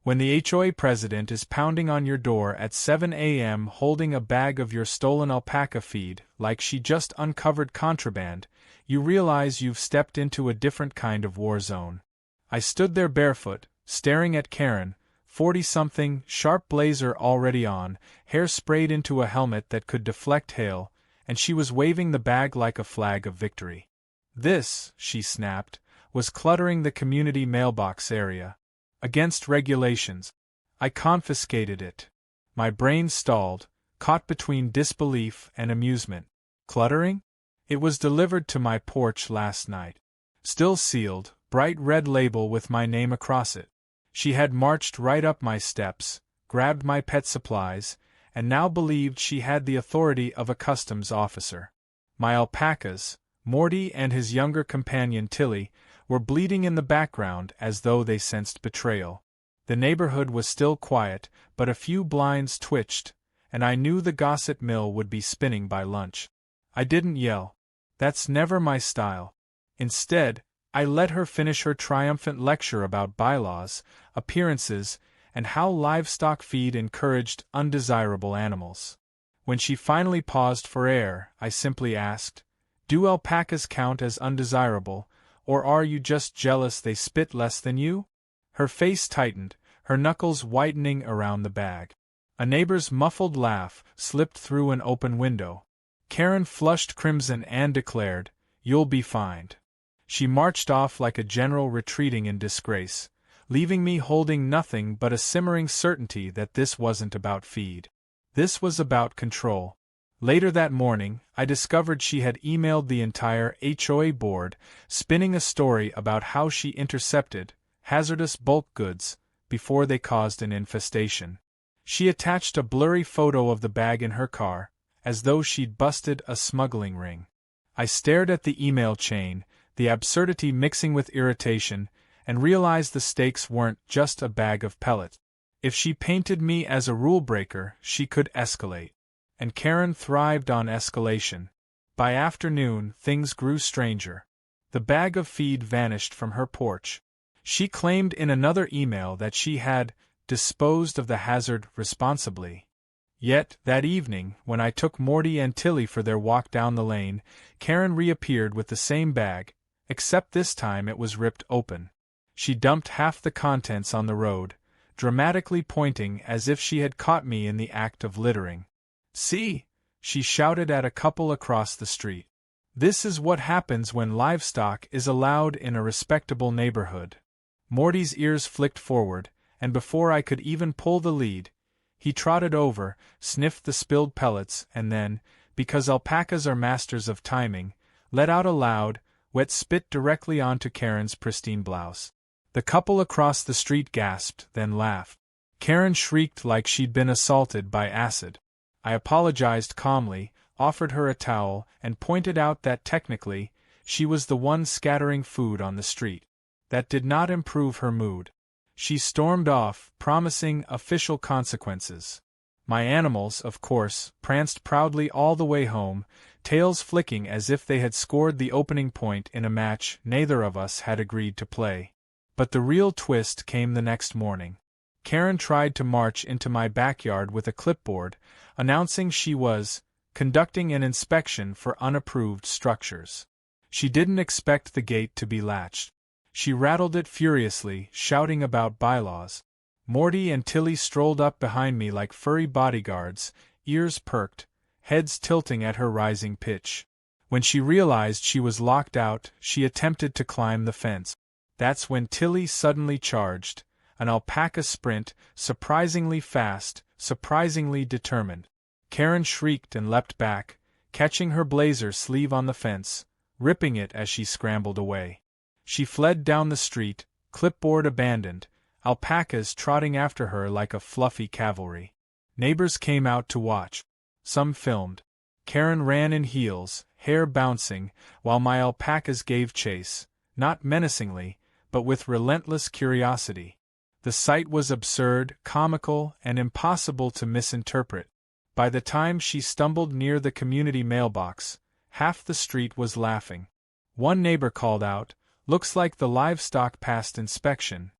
When the HOA president is pounding on your door at 7 a.m. holding a bag of your stolen alpaca feed like she just uncovered contraband, you realize you've stepped into a different kind of war zone. I stood there barefoot, staring at Karen, 40-something, sharp blazer already on, hair sprayed into a helmet that could deflect hail, and she was waving the bag like a flag of victory. This, she snapped, was cluttering the community mailbox area. Against regulations. I confiscated it. My brain stalled, caught between disbelief and amusement. Cluttering? It was delivered to my porch last night. Still sealed, bright red label with my name across it. She had marched right up my steps, grabbed my pet supplies, and now believed she had the authority of a customs officer. My alpacas, Morty and his younger companion Tilly, were bleating in the background as though they sensed betrayal. The neighborhood was still quiet, but a few blinds twitched, and I knew the gossip mill would be spinning by lunch. I didn't yell. That's never my style. Instead, I let her finish her triumphant lecture about bylaws, appearances, and how livestock feed encouraged undesirable animals. When she finally paused for air, I simply asked, "Do alpacas count as undesirable, or are you just jealous they spit less than you?" Her face tightened, her knuckles whitening around the bag. A neighbor's muffled laugh slipped through an open window. Karen flushed crimson and declared, "You'll be fined." She marched off like a general retreating in disgrace, leaving me holding nothing but a simmering certainty that this wasn't about feed. This was about control. Later that morning, I discovered she had emailed the entire HOA board, spinning a story about how she intercepted hazardous bulk goods before they caused an infestation. She attached a blurry photo of the bag in her car, as though she'd busted a smuggling ring. I stared at the email chain, the absurdity mixing with irritation, and realized the stakes weren't just a bag of pellets. If she painted me as a rule breaker, she could escalate. And Karen thrived on escalation. By afternoon, things grew stranger. The bag of feed vanished from her porch. She claimed in another email that she had disposed of the hazard responsibly. Yet, that evening, when I took Morty and Tilly for their walk down the lane, Karen reappeared with the same bag, except this time it was ripped open. She dumped half the contents on the road, dramatically pointing as if she had caught me in the act of littering. "See!" she shouted at a couple across the street. "This is what happens when livestock is allowed in a respectable neighborhood." Morty's ears flicked forward, and before I could even pull the lead, he trotted over, sniffed the spilled pellets, and then, because alpacas are masters of timing, let out a loud, wet spit directly onto Karen's pristine blouse. The couple across the street gasped, then laughed. Karen shrieked like she'd been assaulted by acid. I apologized calmly, offered her a towel, and pointed out that technically, she was the one scattering food on the street. That did not improve her mood. She stormed off, promising official consequences. My animals, of course, pranced proudly all the way home, tails flicking as if they had scored the opening point in a match neither of us had agreed to play. But the real twist came the next morning. Karen tried to march into my backyard with a clipboard, announcing she was conducting an inspection for unapproved structures. She didn't expect the gate to be latched. She rattled it furiously, shouting about bylaws. Morty and Tilly strolled up behind me like furry bodyguards, ears perked, heads tilting at her rising pitch. When she realized she was locked out, she attempted to climb the fence. That's when Tilly suddenly charged, an alpaca sprint, surprisingly fast, surprisingly determined. Karen shrieked and leapt back, catching her blazer sleeve on the fence, ripping it as she scrambled away. She fled down the street, clipboard abandoned, alpacas trotting after her like a fluffy cavalry. Neighbors came out to watch. Some filmed. Karen ran in heels, hair bouncing, while my alpacas gave chase, not menacingly, but with relentless curiosity. The sight was absurd, comical, and impossible to misinterpret. By the time she stumbled near the community mailbox, half the street was laughing. One neighbor called out, "Looks like the livestock passed inspection."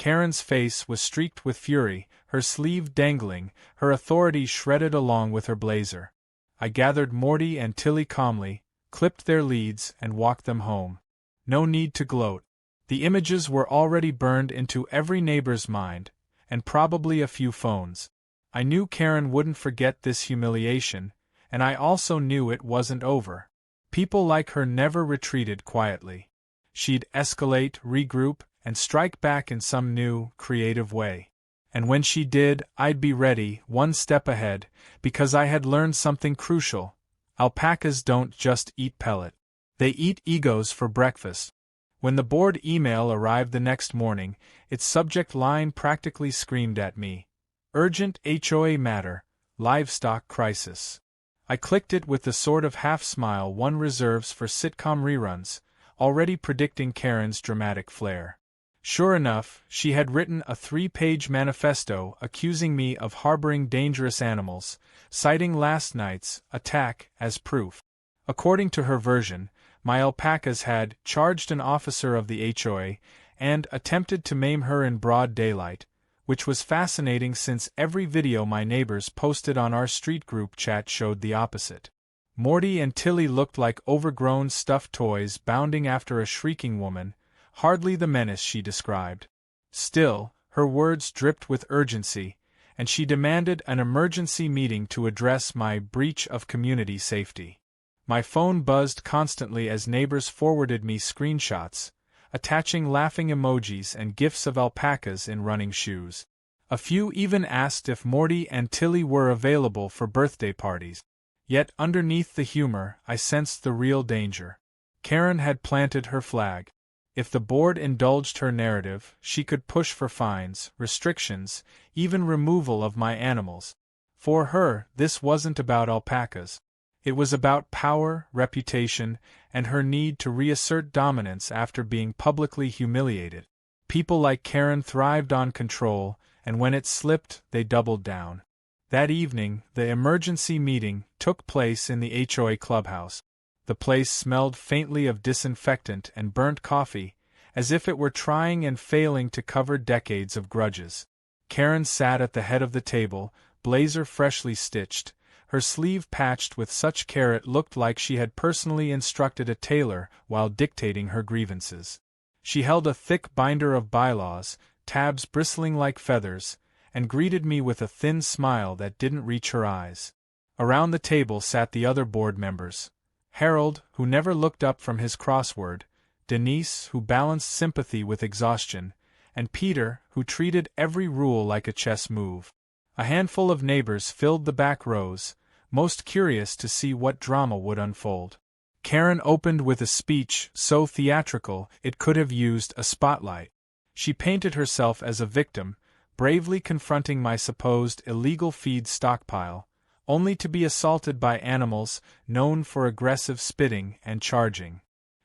Karen's face was streaked with fury, her sleeve dangling, her authority shredded along with her blazer. I gathered Morty and Tilly calmly, clipped their leads, and walked them home. No need to gloat. The images were already burned into every neighbor's mind, and probably a few phones. I knew Karen wouldn't forget this humiliation, and I also knew it wasn't over. People like her never retreated quietly. She'd escalate, regroup, and strike back in some new, creative way. And when she did, I'd be ready, one step ahead, because I had learned something crucial. Alpacas don't just eat pellet. They eat egos for breakfast. When the board email arrived the next morning, its subject line practically screamed at me. Urgent HOA matter, livestock crisis. I clicked it with the sort of half-smile one reserves for sitcom reruns, already predicting Karen's dramatic flair. Sure enough, she had written a 3-page manifesto accusing me of harboring dangerous animals, citing last night's attack as proof. According to her version, my alpacas had charged an officer of the HOA and attempted to maim her in broad daylight, which was fascinating since every video my neighbors posted on our street group chat showed the opposite. Morty and Tilly looked like overgrown stuffed toys bounding after a shrieking woman, hardly the menace she described. Still, her words dripped with urgency, and she demanded an emergency meeting to address my breach of community safety. My phone buzzed constantly as neighbors forwarded me screenshots, attaching laughing emojis and gifs of alpacas in running shoes. A few even asked if Morty and Tilly were available for birthday parties. Yet underneath the humor, I sensed the real danger. Karen had planted her flag. If the board indulged her narrative, she could push for fines, restrictions, even removal of my animals. For her, this wasn't about alpacas. It was about power, reputation, and her need to reassert dominance after being publicly humiliated. People like Karen thrived on control, and when it slipped, they doubled down. That evening, the emergency meeting took place in the HOA clubhouse. The place smelled faintly of disinfectant and burnt coffee, as if it were trying and failing to cover decades of grudges. Karen sat at the head of the table, blazer freshly stitched, her sleeve patched with such care it looked like she had personally instructed a tailor while dictating her grievances. She held a thick binder of bylaws, tabs bristling like feathers, and greeted me with a thin smile that didn't reach her eyes. Around the table sat the other board members. Harold, who never looked up from his crossword, Denise, who balanced sympathy with exhaustion, and Peter, who treated every rule like a chess move. A handful of neighbors filled the back rows, most curious to see what drama would unfold. Karen opened with a speech so theatrical it could have used a spotlight. She painted herself as a victim, bravely confronting my supposed illegal feed stockpile, only to be assaulted by animals known for aggressive spitting and charging.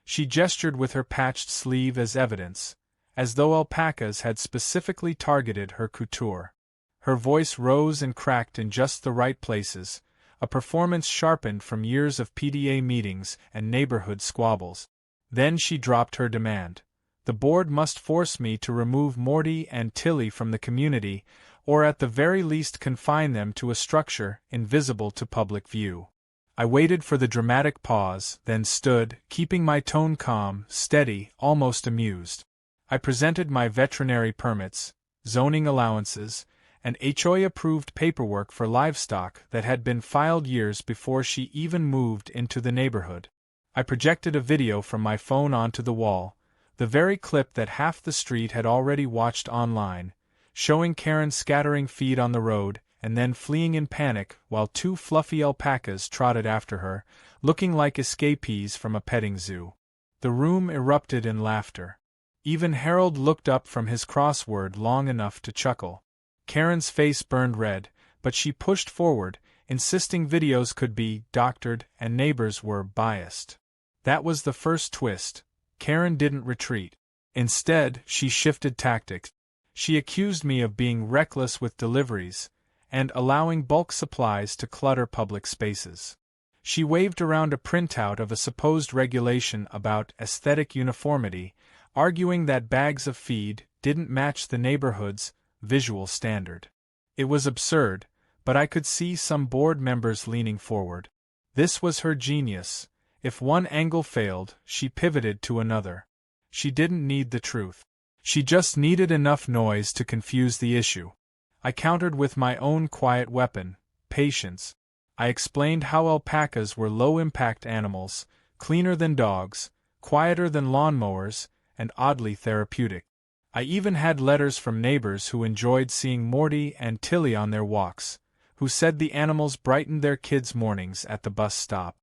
She gestured with her patched sleeve as evidence, as though alpacas had specifically targeted her couture. Her voice rose and cracked in just the right places, a performance sharpened from years of PDA meetings and neighborhood squabbles. Then she dropped her demand. The board must force me to remove Morty and Tilly from the community, or at the very least confine them to a structure invisible to public view. I waited for the dramatic pause, then stood, keeping my tone calm, steady, almost amused. I presented my veterinary permits, zoning allowances, and HOA-approved paperwork for livestock that had been filed years before she even moved into the neighborhood. I projected a video from my phone onto the wall, the very clip that half the street had already watched online, showing Karen scattering feed on the road and then fleeing in panic while 2 fluffy alpacas trotted after her, looking like escapees from a petting zoo. The room erupted in laughter. Even Harold looked up from his crossword long enough to chuckle. Karen's face burned red, but she pushed forward, insisting videos could be doctored and neighbors were biased. That was the first twist. Karen didn't retreat. Instead, she shifted tactics. She accused me of being reckless with deliveries and allowing bulk supplies to clutter public spaces. She waved around a printout of a supposed regulation about aesthetic uniformity, arguing that bags of feed didn't match the neighborhood's visual standard. It was absurd, but I could see some board members leaning forward. This was her genius. If one angle failed, she pivoted to another. She didn't need the truth. She just needed enough noise to confuse the issue. I countered with my own quiet weapon, patience. I explained how alpacas were low-impact animals, cleaner than dogs, quieter than lawnmowers, and oddly therapeutic. I even had letters from neighbors who enjoyed seeing Morty and Tilly on their walks, who said the animals brightened their kids' mornings at the bus stop.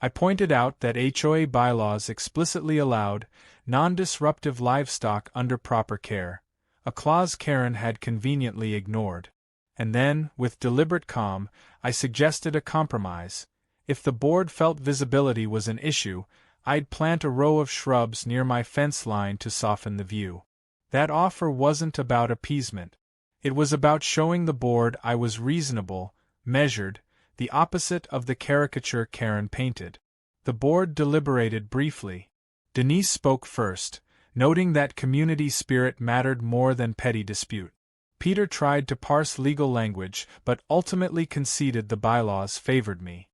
I pointed out that HOA bylaws explicitly allowed non-disruptive livestock under proper care, a clause Karen had conveniently ignored. And then, with deliberate calm, I suggested a compromise. If the board felt visibility was an issue, I'd plant a row of shrubs near my fence line to soften the view. That offer wasn't about appeasement. It was about showing the board I was reasonable, measured, the opposite of the caricature Karen painted. The board deliberated briefly. Denise spoke first, noting that community spirit mattered more than petty dispute. Peter tried to parse legal language but ultimately conceded the bylaws favored me.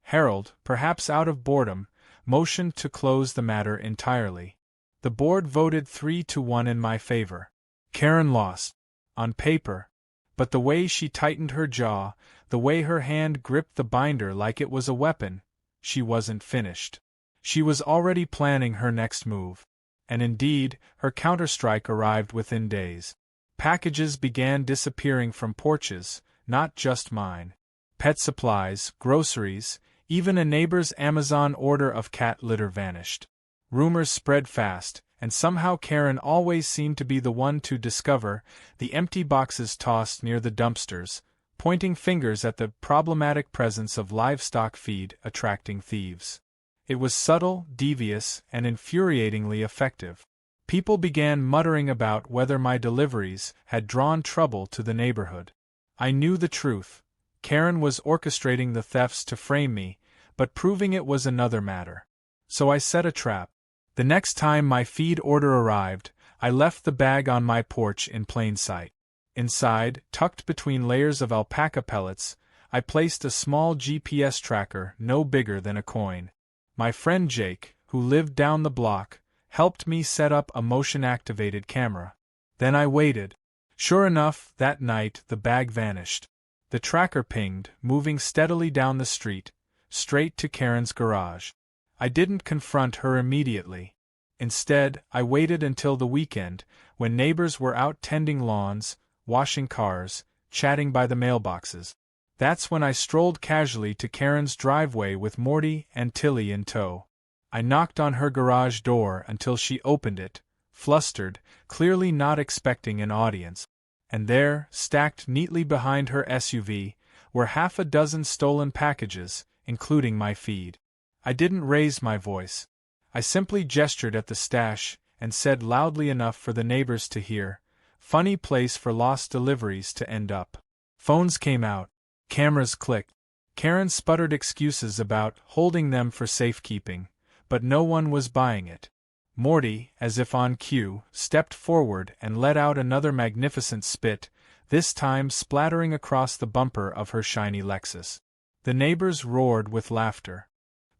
Harold, perhaps out of boredom, motioned to close the matter entirely. The board voted 3-1 in my favor. Karen lost. On paper. But the way she tightened her jaw, the way her hand gripped the binder like it was a weapon, she wasn't finished. She was already planning her next move. And indeed, her counterstrike arrived within days. Packages began disappearing from porches, not just mine. Pet supplies, groceries, even a neighbor's Amazon order of cat litter vanished. Rumors spread fast, and somehow Karen always seemed to be the one to discover the empty boxes tossed near the dumpsters, pointing fingers at the problematic presence of livestock feed attracting thieves. It was subtle, devious, and infuriatingly effective. People began muttering about whether my deliveries had drawn trouble to the neighborhood. I knew the truth. Karen was orchestrating the thefts to frame me, but proving it was another matter. So I set a trap. The next time my feed order arrived, I left the bag on my porch in plain sight. Inside, tucked between layers of alpaca pellets, I placed a small GPS tracker no bigger than a coin. My friend Jake, who lived down the block, helped me set up a motion-activated camera. Then I waited. Sure enough, that night the bag vanished. The tracker pinged, moving steadily down the street, straight to Karen's garage. I didn't confront her immediately. Instead, I waited until the weekend, when neighbors were out tending lawns, washing cars, chatting by the mailboxes. That's when I strolled casually to Karen's driveway with Morty and Tilly in tow. I knocked on her garage door until she opened it, flustered, clearly not expecting an audience. And there, stacked neatly behind her SUV, were half a dozen stolen packages, including my feed. I didn't raise my voice. I simply gestured at the stash and said loudly enough for the neighbors to hear, "Funny place for lost deliveries to end up." Phones came out. Cameras clicked. Karen sputtered excuses about holding them for safekeeping, but no one was buying it. Morty, as if on cue, stepped forward and let out another magnificent spit, this time splattering across the bumper of her shiny Lexus. The neighbors roared with laughter.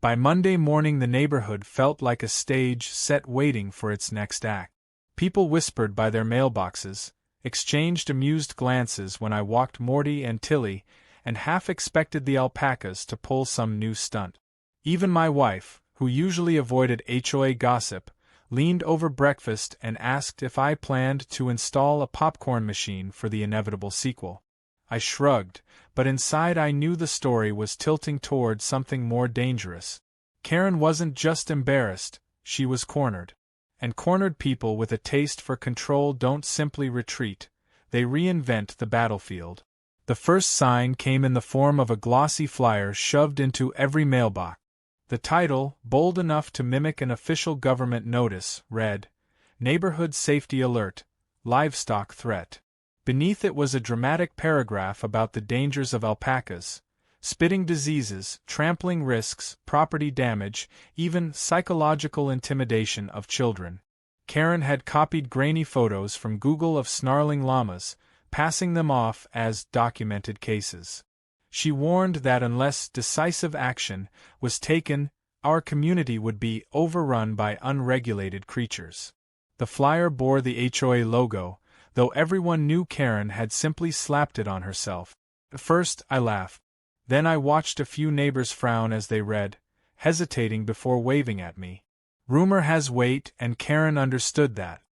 By Monday morning the neighborhood felt like a stage set waiting for its next act. People whispered by their mailboxes, exchanged amused glances when I walked Morty and Tilly, and half expected the alpacas to pull some new stunt. Even my wife, who usually avoided HOA gossip, leaned over breakfast and asked if I planned to install a popcorn machine for the inevitable sequel. I shrugged, but inside I knew the story was tilting toward something more dangerous. Karen wasn't just embarrassed, she was cornered. And cornered people with a taste for control don't simply retreat, they reinvent the battlefield. The first sign came in the form of a glossy flyer shoved into every mailbox. The title, bold enough to mimic an official government notice, read, "Neighborhood Safety Alert, Livestock Threat." Beneath it was a dramatic paragraph about the dangers of alpacas, spitting diseases, trampling risks, property damage, even psychological intimidation of children. Karen had copied grainy photos from Google of snarling llamas, passing them off as documented cases. She warned that unless decisive action was taken, our community would be overrun by unregulated creatures. The flyer bore the HOA logo, though everyone knew Karen had simply slapped it on herself. At first, I laughed. Then I watched a few neighbors frown as they read, hesitating before waving at me. Rumor has weight, and Karen understood that.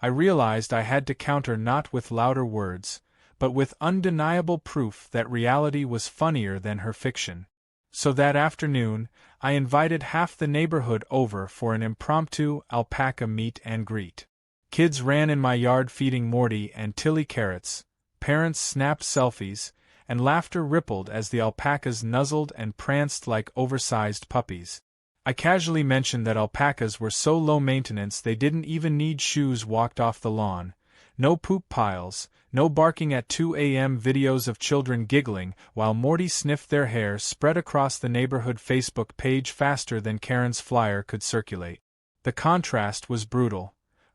I realized I had to counter not with louder words, but with undeniable proof that reality was funnier than her fiction. So that afternoon, I invited half the neighborhood over for an impromptu alpaca meet and greet. Kids ran in my yard feeding Morty and Tilly carrots, parents snapped selfies, and laughter rippled as the alpacas nuzzled and pranced like oversized puppies. I casually mentioned that alpacas were so low maintenance they didn't even need shoes walked off the lawn, no poop piles, no barking at 2 a.m. videos of children giggling while Morty sniffed their hair spread across the neighborhood Facebook page faster than Karen's flyer could circulate. The contrast was brutal,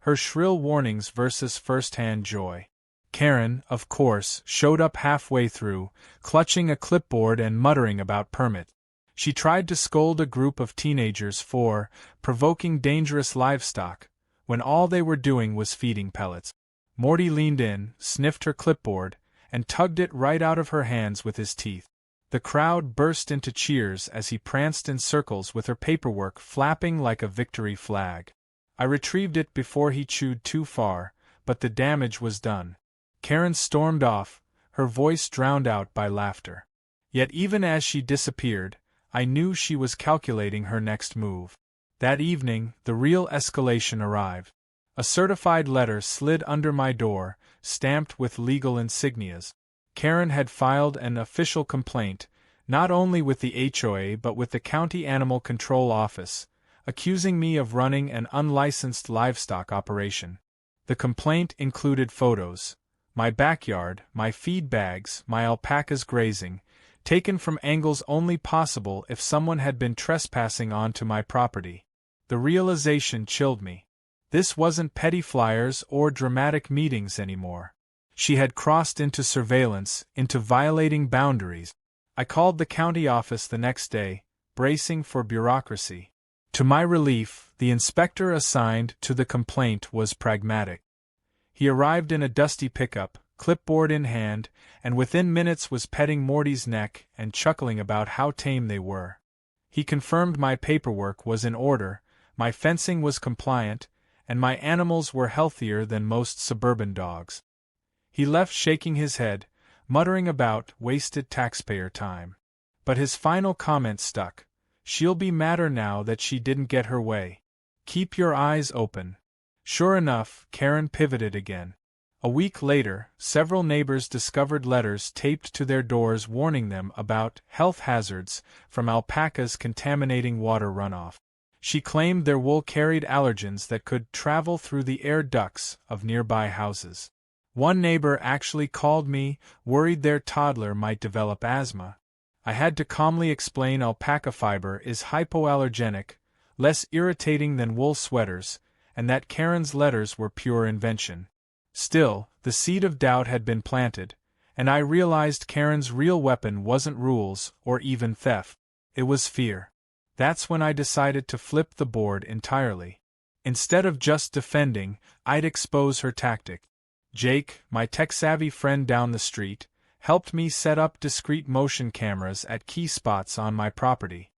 her shrill warnings versus first-hand joy. Karen, of course, showed up halfway through, clutching a clipboard and muttering about permit. She tried to scold a group of teenagers for provoking dangerous livestock, when all they were doing was feeding pellets. Morty leaned in, sniffed her clipboard, and tugged it right out of her hands with his teeth. The crowd burst into cheers as he pranced in circles with her paperwork flapping like a victory flag. I retrieved it before he chewed too far, but the damage was done. Karen stormed off, her voice drowned out by laughter. Yet even as she disappeared, I knew she was calculating her next move. That evening, the real escalation arrived. A certified letter slid under my door, stamped with legal insignias. Karen had filed an official complaint, not only with the HOA but with the County Animal Control Office, accusing me of running an unlicensed livestock operation. The complaint included photos. My backyard, my feed bags, my alpacas grazing, taken from angles only possible if someone had been trespassing onto my property. The realization chilled me. This wasn't petty flyers or dramatic meetings anymore. She had crossed into surveillance, into violating boundaries. I called the county office the next day, bracing for bureaucracy. To my relief, the inspector assigned to the complaint was pragmatic. He arrived in a dusty pickup, clipboard in hand, and within minutes was petting Morty's neck and chuckling about how tame they were. He confirmed my paperwork was in order, my fencing was compliant, and my animals were healthier than most suburban dogs. He left shaking his head, muttering about wasted taxpayer time. But his final comment stuck. She'll be madder now that she didn't get her way. Keep your eyes open. Sure enough, Karen pivoted again. A week later, several neighbors discovered letters taped to their doors warning them about health hazards from alpacas contaminating water runoff. She claimed their wool carried allergens that could travel through the air ducts of nearby houses. One neighbor actually called me, worried their toddler might develop asthma. I had to calmly explain alpaca fiber is hypoallergenic, less irritating than wool sweaters, and that Karen's letters were pure invention. Still, the seed of doubt had been planted, and I realized Karen's real weapon wasn't rules or even theft. It was fear. That's when I decided to flip the board entirely. Instead of just defending, I'd expose her tactic. Jake, my tech-savvy friend down the street, helped me set up discreet motion cameras at key spots on my property.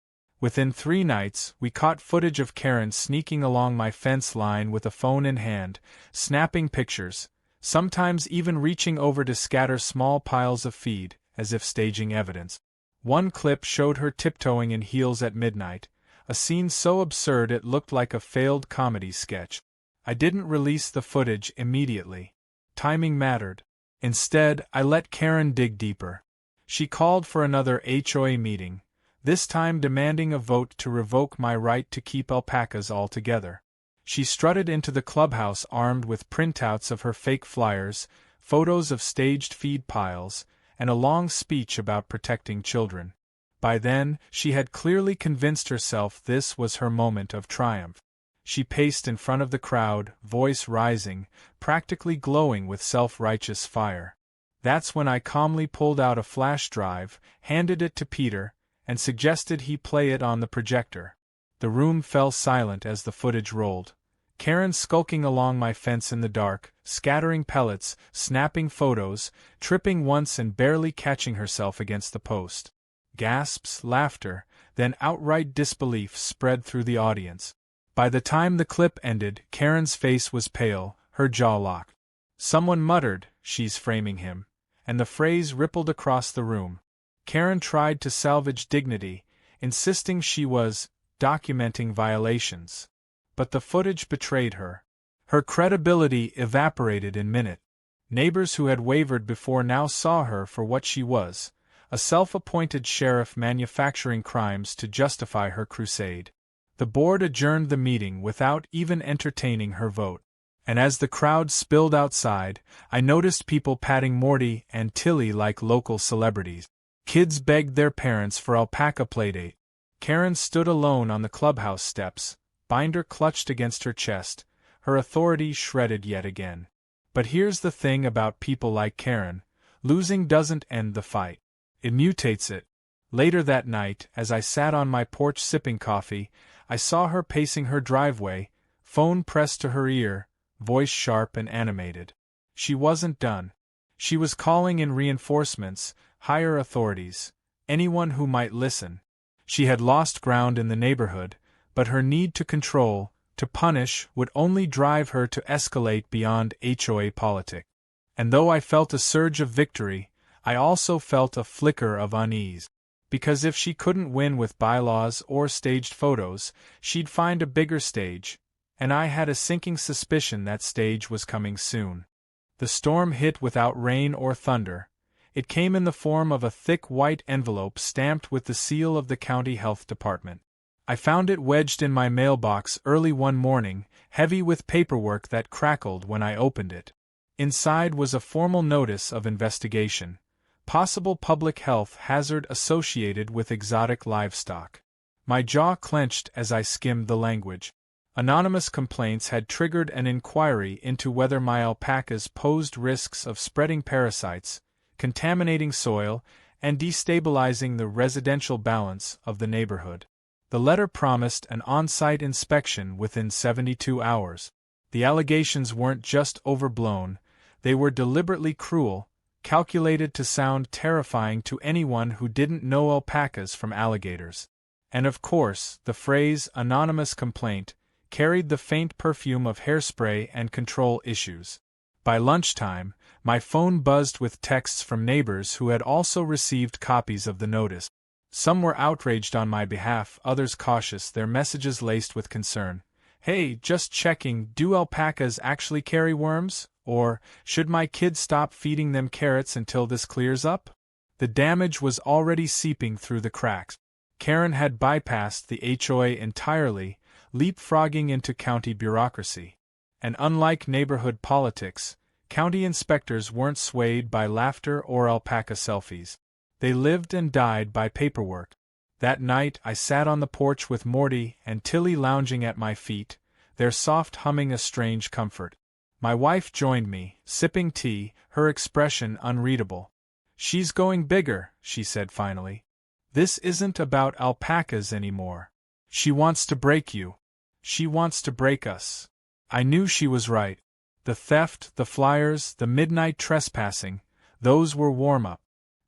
Within 3 nights, we caught footage of Karen sneaking along my fence line with a phone in hand, snapping pictures, sometimes even reaching over to scatter small piles of feed, as if staging evidence. One clip showed her tiptoeing in heels at midnight, a scene so absurd it looked like a failed comedy sketch. I didn't release the footage immediately. Timing mattered. Instead, I let Karen dig deeper. She called for another HOA meeting, this time demanding a vote to revoke my right to keep alpacas altogether. She strutted into the clubhouse armed with printouts of her fake flyers, photos of staged feed piles, and a long speech about protecting children. By then, she had clearly convinced herself this was her moment of triumph. She paced in front of the crowd, voice rising, practically glowing with self-righteous fire. That's when I calmly pulled out a flash drive, handed it to Peter, and suggested he play it on the projector. The room fell silent as the footage rolled. Karen skulking along my fence in the dark, scattering pellets, snapping photos, tripping once and barely catching herself against the post. Gasps, laughter, then outright disbelief spread through the audience. By the time the clip ended, Karen's face was pale, her jaw locked. Someone muttered, "She's framing him," and the phrase rippled across the room. Karen tried to salvage dignity, insisting she was documenting violations. But the footage betrayed her. Her credibility evaporated in minutes. Neighbors who had wavered before now saw her for what she was, a self-appointed sheriff manufacturing crimes to justify her crusade. The board adjourned the meeting without even entertaining her vote. And as the crowd spilled outside, I noticed people patting Morty and Tilly like local celebrities. Kids begged their parents for Alpaca playdate. Karen stood alone on the clubhouse steps, binder clutched against her chest, her authority shredded yet again. But here's the thing about people like Karen: losing doesn't end the fight. It mutates it. Later that night, as I sat on my porch sipping coffee, I saw her pacing her driveway, phone pressed to her ear, voice sharp and animated. She wasn't done. She was calling in reinforcements, higher authorities, anyone who might listen. She had lost ground in the neighborhood, but her need to control, to punish, would only drive her to escalate beyond HOA politics. And though I felt a surge of victory, I also felt a flicker of unease. Because if she couldn't win with bylaws or staged photos, she'd find a bigger stage, and I had a sinking suspicion that stage was coming soon. The storm hit without rain or thunder. It came in the form of a thick white envelope stamped with the seal of the county health department. I found it wedged in my mailbox early one morning, heavy with paperwork that crackled when I opened it. Inside was a formal notice of investigation. Possible public health hazard associated with exotic livestock. My jaw clenched as I skimmed the language. Anonymous complaints had triggered an inquiry into whether my alpacas posed risks of spreading parasites, contaminating soil, and destabilizing the residential balance of the neighborhood. The letter promised an on-site inspection within 72 hours. The allegations weren't just overblown, they were deliberately cruel, calculated to sound terrifying to anyone who didn't know alpacas from alligators. And of course, the phrase "anonymous complaint" carried the faint perfume of hairspray and control issues. By lunchtime, my phone buzzed with texts from neighbors who had also received copies of the notice. Some were outraged on my behalf, others cautious, their messages laced with concern. "Hey, just checking, do alpacas actually carry worms? Or, should my kids stop feeding them carrots until this clears up?" The damage was already seeping through the cracks. Karen had bypassed the HOA entirely, leapfrogging into county bureaucracy. And unlike neighborhood politics, county inspectors weren't swayed by laughter or alpaca selfies. They lived and died by paperwork. That night I sat on the porch with Morty and Tilly lounging at my feet, their soft humming a strange comfort. My wife joined me, sipping tea, her expression unreadable. "She's going bigger," she said finally. "This isn't about alpacas anymore. She wants to break you. She wants to break us." I knew she was right. The theft, the flyers, the midnight trespassing, those were warm-up.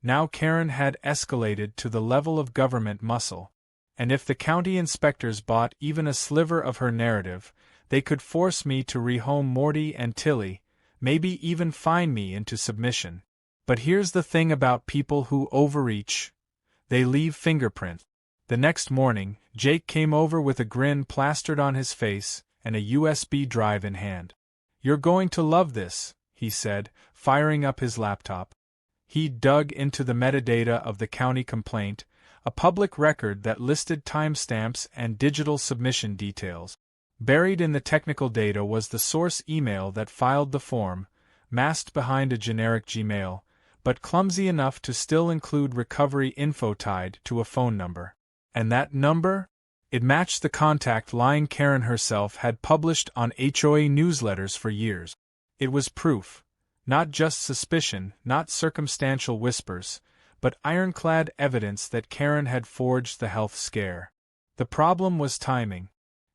Now Karen had escalated to the level of government muscle. And if the county inspectors bought even a sliver of her narrative, they could force me to rehome Morty and Tilly, maybe even fine me into submission. But here's the thing about people who overreach: they leave fingerprints. The next morning, Jake came over with a grin plastered on his face and a USB drive in hand. "You're going to love this," he said, firing up his laptop. He dug into the metadata of the county complaint, a public record that listed timestamps and digital submission details. Buried in the technical data was the source email that filed the form, masked behind a generic Gmail, but clumsy enough to still include recovery info tied to a phone number. And that number? It matched the contact line Karen herself had published on HOA newsletters for years. It was proof, not just suspicion, not circumstantial whispers, but ironclad evidence that Karen had forged the health scare. The problem was timing.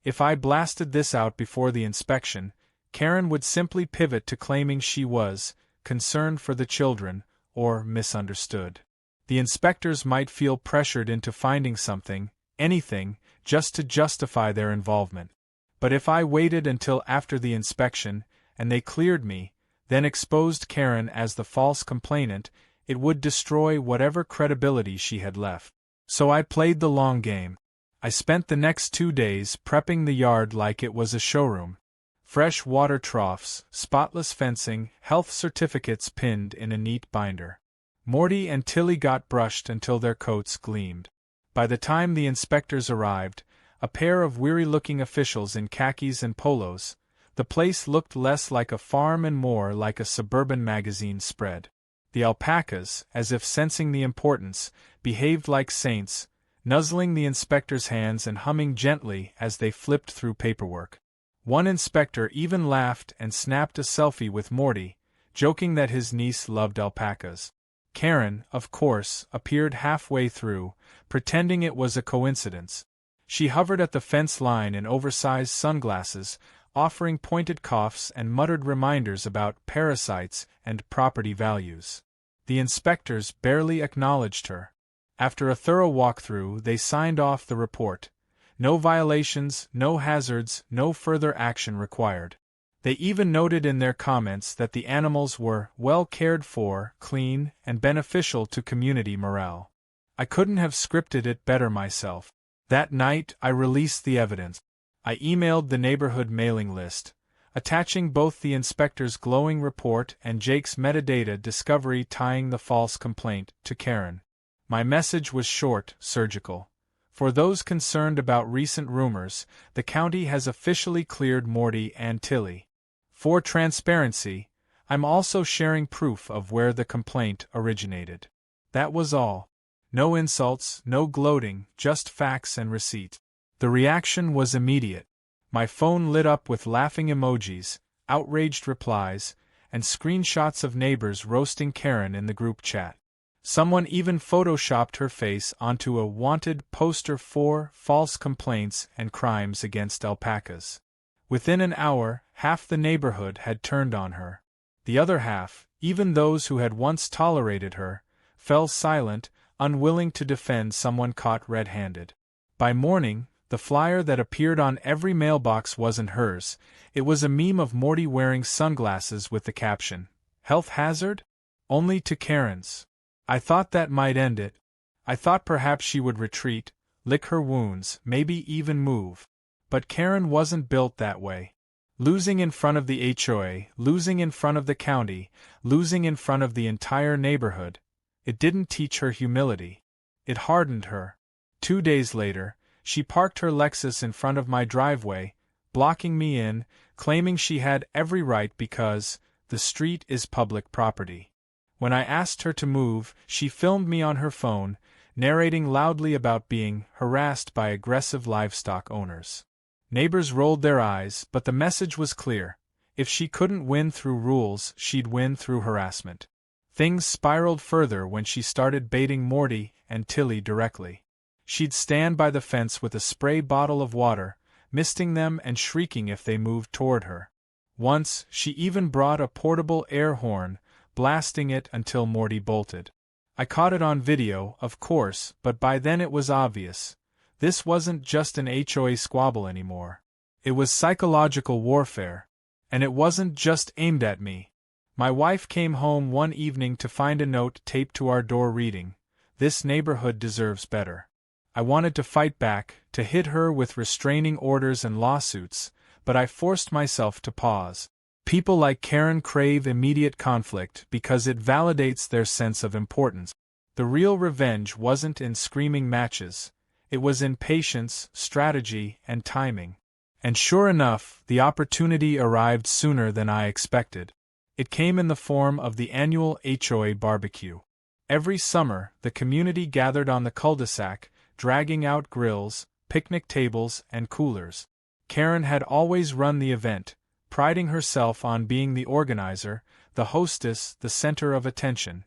If I blasted this out before the inspection, Karen would simply pivot to claiming she was concerned for the children, or misunderstood. The inspectors might feel pressured into finding something, anything, just to justify their involvement. But if I waited until after the inspection, and they cleared me, then exposed Karen as the false complainant, it would destroy whatever credibility she had left. So I played the long game. I spent the next 2 days prepping the yard like it was a showroom. Fresh water troughs, spotless fencing, health certificates pinned in a neat binder. Morty and Tilly got brushed until their coats gleamed. By the time the inspectors arrived, a pair of weary-looking officials in khakis and polos, the place looked less like a farm and more like a suburban magazine spread. The Alpacas, as if sensing the importance, behaved like saints, nuzzling the inspectors' hands and humming gently as they flipped through paperwork. One inspector even laughed and snapped a selfie with Morty, joking that his niece loved alpacas. Karen, of course, appeared halfway through, pretending it was a coincidence. She hovered at the fence line in oversized sunglasses, offering pointed coughs and muttered reminders about parasites and property values. The inspectors barely acknowledged her. After a thorough walkthrough, they signed off the report. No violations, no hazards, no further action required. They even noted in their comments that the animals were well cared for, clean, and beneficial to community morale. I couldn't have scripted it better myself. That night, I released the evidence. I emailed the neighborhood mailing list, attaching both the inspector's glowing report and Jake's metadata discovery tying the false complaint to Karen. My message was short, surgical. For those concerned about recent rumors, the county has officially cleared Morty and Tilly. For transparency, I'm also sharing proof of where the complaint originated. That was all. No insults, no gloating, just facts and receipts. The reaction was immediate. My phone lit up with laughing emojis, outraged replies, and screenshots of neighbors roasting Karen in the group chat. Someone even photoshopped her face onto a wanted poster for false complaints and crimes against alpacas. Within an hour, half the neighborhood had turned on her. The other half, even those who had once tolerated her, fell silent, unwilling to defend someone caught red-handed. By morning, the flyer that appeared on every mailbox wasn't hers. It was a meme of Morty wearing sunglasses with the caption, "Health hazard? Only to Karen's." I thought that might end it. I thought perhaps she would retreat, lick her wounds, maybe even move. But Karen wasn't built that way. Losing in front of the HOA, losing in front of the county, losing in front of the entire neighborhood, it didn't teach her humility. It hardened her. 2 days later, she parked her Lexus in front of my driveway, blocking me in, claiming she had every right because the street is public property. When I asked her to move, she filmed me on her phone, narrating loudly about being harassed by aggressive livestock owners. Neighbors rolled their eyes, but the message was clear. If she couldn't win through rules, she'd win through harassment. Things spiraled further when she started baiting Morty and Tilly directly. She'd stand by the fence with a spray bottle of water, misting them and shrieking if they moved toward her. Once, she even brought a portable air horn, blasting it until Morty bolted. I caught it on video, of course, but by then it was obvious. This wasn't just an HOA squabble anymore. It was psychological warfare. And it wasn't just aimed at me. My wife came home one evening to find a note taped to our door reading, "This neighborhood deserves better." I wanted to fight back, to hit her with restraining orders and lawsuits, but I forced myself to pause. People like Karen crave immediate conflict because it validates their sense of importance. The real revenge wasn't in screaming matches. It was in patience, strategy, and timing. And sure enough, the opportunity arrived sooner than I expected. It came in the form of the annual HOA barbecue. Every summer, the community gathered on the cul-de-sac, dragging out grills, picnic tables, and coolers. Karen had always run the event, priding herself on being the organizer, the hostess, the center of attention.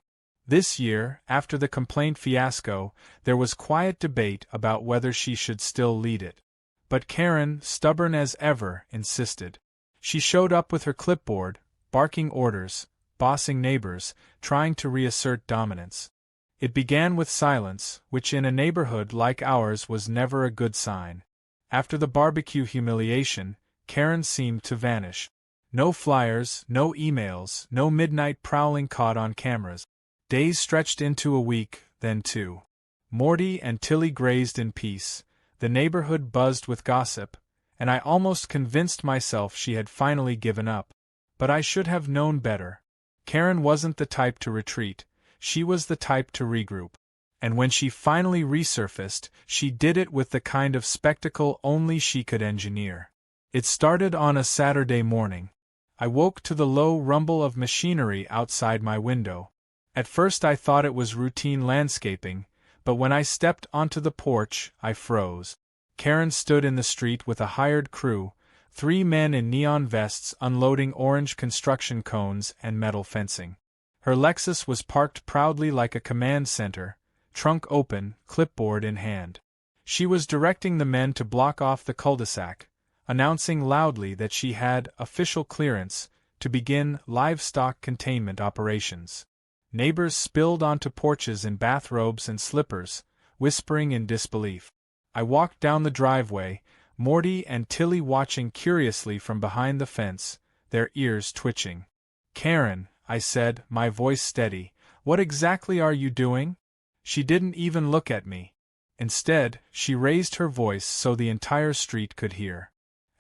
This year, after the complaint fiasco, there was quiet debate about whether she should still lead it. But Karen, stubborn as ever, insisted. She showed up with her clipboard, barking orders, bossing neighbors, trying to reassert dominance. It began with silence, which in a neighborhood like ours was never a good sign. After the barbecue humiliation, Karen seemed to vanish. No flyers, no emails, no midnight prowling caught on cameras. Days stretched into a week, then 2. Morty and Tilly grazed in peace, the neighborhood buzzed with gossip, and I almost convinced myself she had finally given up. But I should have known better. Karen wasn't the type to retreat, she was the type to regroup. And when she finally resurfaced, she did it with the kind of spectacle only she could engineer. It started on a Saturday morning. I woke to the low rumble of machinery outside my window. At first I thought it was routine landscaping, but when I stepped onto the porch, I froze. Karen stood in the street with a hired crew, 3 men in neon vests unloading orange construction cones and metal fencing. Her Lexus was parked proudly like a command center, trunk open, clipboard in hand. She was directing the men to block off the cul-de-sac, announcing loudly that she had official clearance to begin livestock containment operations. Neighbors spilled onto porches in bathrobes and slippers, whispering in disbelief. I walked down the driveway, Morty and Tilly watching curiously from behind the fence, their ears twitching. "Karen," I said, my voice steady, "what exactly are you doing?" She didn't even look at me. Instead, she raised her voice so the entire street could hear.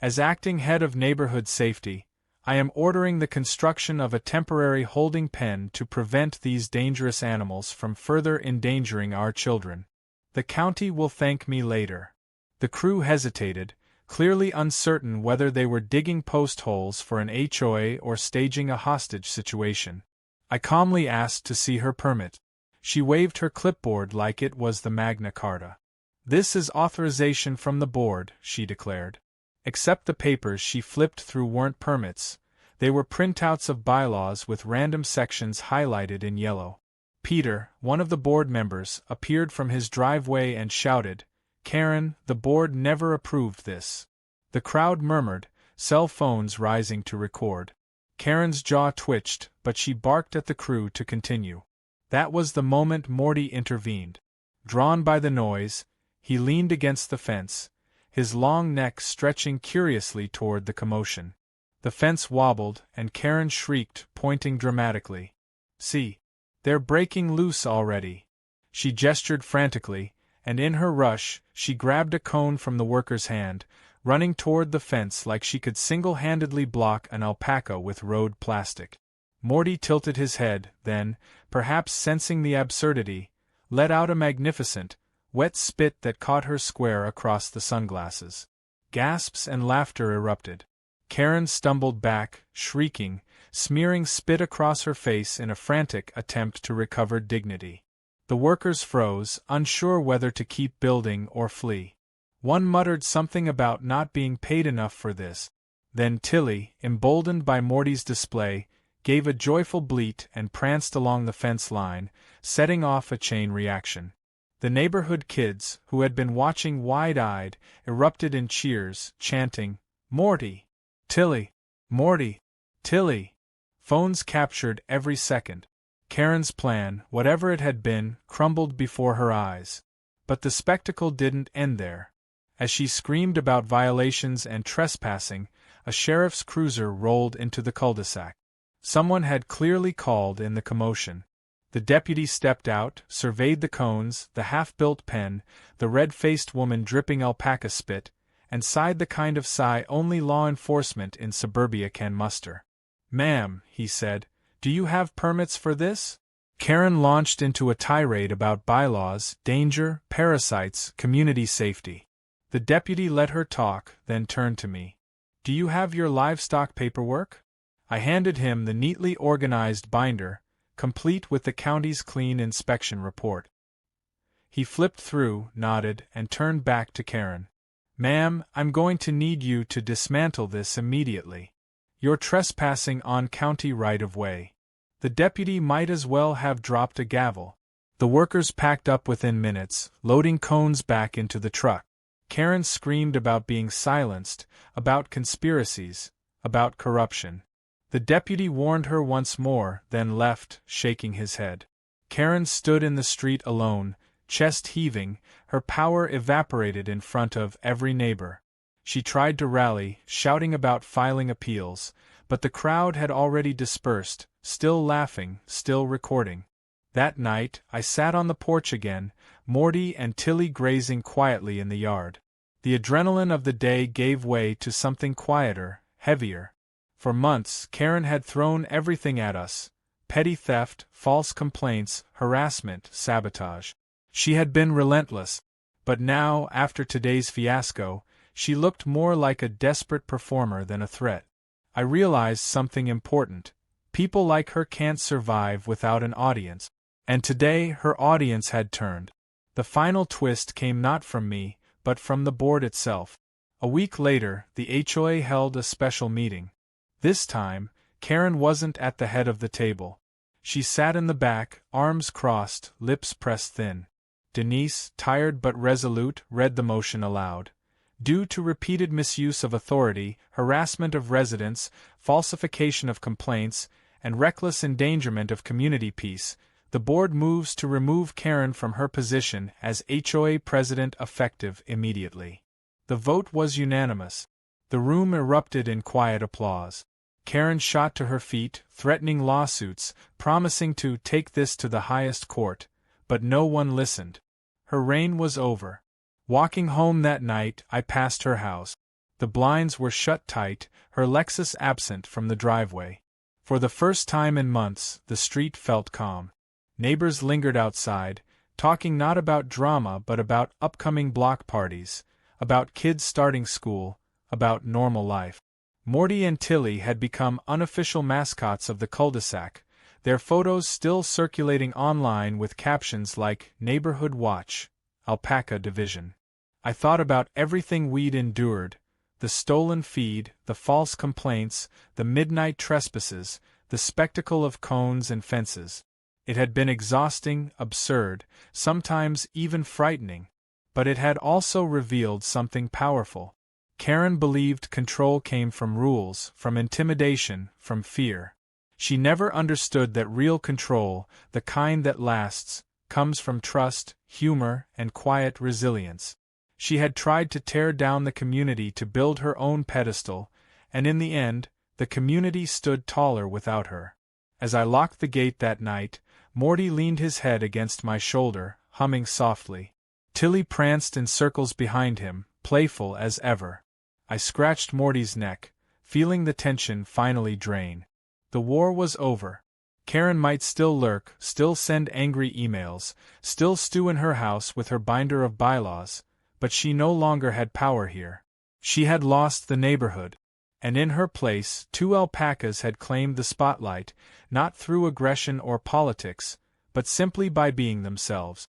"As acting head of neighborhood safety, I am ordering the construction of a temporary holding pen to prevent these dangerous animals from further endangering our children. The county will thank me later." The crew hesitated, clearly uncertain whether they were digging post holes for an HOA or staging a hostage situation. I calmly asked to see her permit. She waved her clipboard like it was the Magna Carta. "This is authorization from the board," she declared. Except the papers she flipped through weren't permits. They were printouts of bylaws with random sections highlighted in yellow. Peter, one of the board members, appeared from his driveway and shouted, "Karen, the board never approved this." The crowd murmured, cell phones rising to record. Karen's jaw twitched, but she barked at the crew to continue. That was the moment Morty intervened. Drawn by the noise, he leaned against the fence, his long neck stretching curiously toward the commotion. The fence wobbled, and Karen shrieked, pointing dramatically. "See! They're breaking loose already." She gestured frantically, and in her rush, she grabbed a cone from the worker's hand, running toward the fence like she could single-handedly block an alpaca with road plastic. Morty tilted his head, then, perhaps sensing the absurdity, let out a magnificent, wet spit that caught her square across the sunglasses. Gasps and laughter erupted. Karen stumbled back, shrieking, smearing spit across her face in a frantic attempt to recover dignity. The workers froze, unsure whether to keep building or flee. One muttered something about not being paid enough for this. Then Tilly, emboldened by Morty's display, gave a joyful bleat and pranced along the fence line, setting off a chain reaction. The neighborhood kids, who had been watching wide-eyed, erupted in cheers, chanting, "Morty! Tilly! Morty! Tilly!" Phones captured every second. Karen's plan, whatever it had been, crumbled before her eyes. But the spectacle didn't end there. As she screamed about violations and trespassing, a sheriff's cruiser rolled into the cul-de-sac. Someone had clearly called in the commotion. The deputy stepped out, surveyed the cones, the half-built pen, the red-faced woman dripping alpaca spit, and sighed the kind of sigh only law enforcement in suburbia can muster. "Ma'am," he said, "do you have permits for this?" Karen launched into a tirade about bylaws, danger, parasites, community safety. The deputy let her talk, then turned to me. "Do you have your livestock paperwork?" I handed him the neatly organized binder, complete with the county's clean inspection report. He flipped through, nodded, and turned back to Karen. "Ma'am, I'm going to need you to dismantle this immediately. You're trespassing on county right-of-way." The deputy might as well have dropped a gavel. The workers packed up within minutes, loading cones back into the truck. Karen screamed about being silenced, about conspiracies, about corruption. The deputy warned her once more, then left, shaking his head. Karen stood in the street alone, chest heaving, her power evaporated in front of every neighbor. She tried to rally, shouting about filing appeals, but the crowd had already dispersed, still laughing, still recording. That night, I sat on the porch again, Morty and Tilly grazing quietly in the yard. The adrenaline of the day gave way to something quieter, heavier. For months, Karen had thrown everything at us: petty theft, false complaints, harassment, sabotage. She had been relentless. But now, after today's fiasco, she looked more like a desperate performer than a threat. I realized something important. People like her can't survive without an audience. And today her audience had turned. The final twist came not from me, but from the board itself. A week later, the HOA held a special meeting. This time, Karen wasn't at the head of the table. She sat in the back, arms crossed, lips pressed thin. Denise, tired but resolute, read the motion aloud. Due to repeated misuse of authority, harassment of residents, falsification of complaints, and reckless endangerment of community peace, the board moves to remove Karen from her position as HOA president effective immediately. The vote was unanimous. The room erupted in quiet applause. Karen shot to her feet, threatening lawsuits, promising to take this to the highest court, but no one listened. Her reign was over. Walking home that night, I passed her house. The blinds were shut tight, her Lexus absent from the driveway. For the first time in months, the street felt calm. Neighbors lingered outside, talking not about drama but about upcoming block parties, about kids starting school, about normal life. Morty and Tilly had become unofficial mascots of the cul-de-sac, their photos still circulating online with captions like "Neighborhood Watch," "Alpaca Division." I thought about everything we'd endured: the stolen feed, the false complaints, the midnight trespasses, the spectacle of cones and fences. It had been exhausting, absurd, sometimes even frightening. But it had also revealed something powerful. Karen believed control came from rules, from intimidation, from fear. She never understood that real control, the kind that lasts, comes from trust, humor, and quiet resilience. She had tried to tear down the community to build her own pedestal, and in the end, the community stood taller without her. As I locked the gate that night, Morty leaned his head against my shoulder, humming softly. Tilly pranced in circles behind him, playful as ever. I scratched Morty's neck, feeling the tension finally drain. The war was over. Karen might still lurk, still send angry emails, still stew in her house with her binder of bylaws, but she no longer had power here. She had lost the neighborhood. And in her place, 2 alpacas had claimed the spotlight, not through aggression or politics, but simply by being themselves.